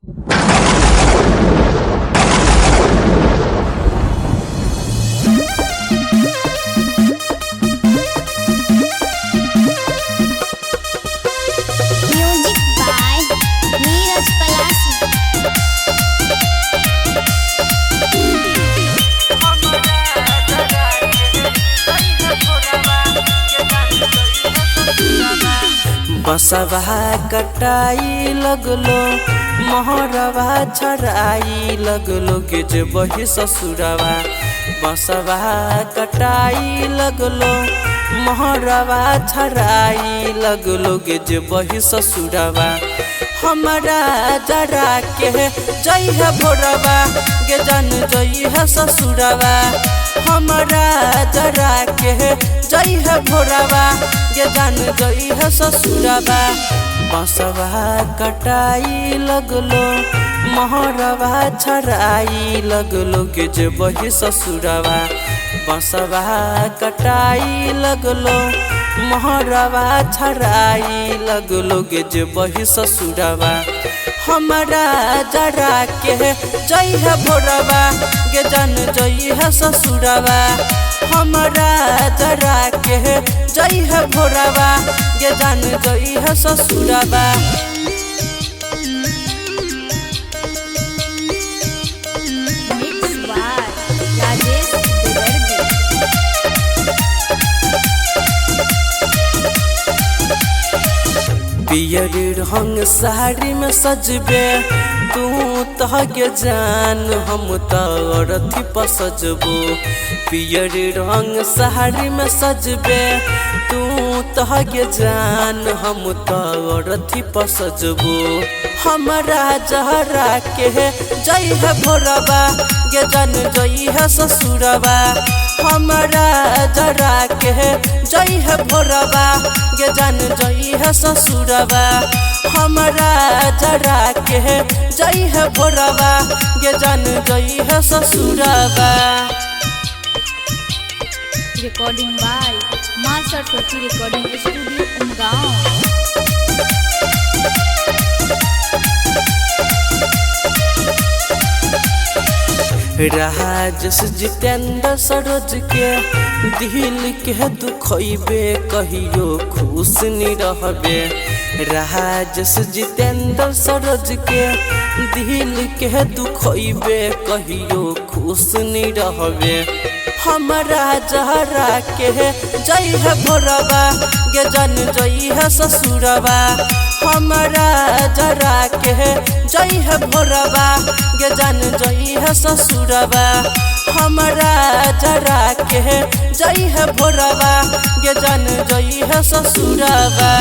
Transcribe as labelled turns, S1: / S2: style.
S1: Music by Neeraj Palasi.
S2: बसवा कटाई लगलो मोहरवा छड़ाई लगलो के जे बही ससुरवा। बसवा कटाई लगलो मोहरवा छड़ाई लगलो के जे बही ससुरवा। हमारा जरा के जई है भोरवा गे जन जई है ससुरवा। हमारा जरा के जई है भोरवा गे जन जई है ससुरवा। बसवा कटाई लगलो मोहरवा छड़ाई लगलो के जे बही ससुरवा। बसवा कटाई लगलो मोहरवा छड़ाई लगलो के जे बही ससुरवा। हमारा जरा के जई है भोरवा गे जन जई है ससुरवा। हमारा जरा के जई है भोरवा गे जन जई है ससुरवा।
S1: Mixed by Rajesh Devardi.
S2: पियर रंग साड़ी में सजबे तू तह के जान हम तथी पर सजबो। पियर रंग साड़ी में सजबे तू तह के जान हम तथी पर सजबो। हमारा जहरा के जई है भोरवा गे जन जई है ससुरवा। हमारा जरा के जई है भोरवा गे जन जई है ससुरवा। हमारा जरा के जई है भोरवा गे जन जई है ससुरवा।
S1: Recording by Ma Saraswati Recording Studio, Umgaon.
S2: Rajesh Jitendra Saroj के दिल के दुखइबे कहियो खुश नहीं रहबे। राजेश जितेंद्र सरोज के दिल के दुखइबे कहियो खुश नहीं रहबे। हमारा जहरा के जई है भोरवा गे जन जई है ससुरवा। हमारा जरा के जई है भोरवा गे जन जई है ससुरवा। हमारा जरा के जई है भोरवा गे जन जई है ससुरवा।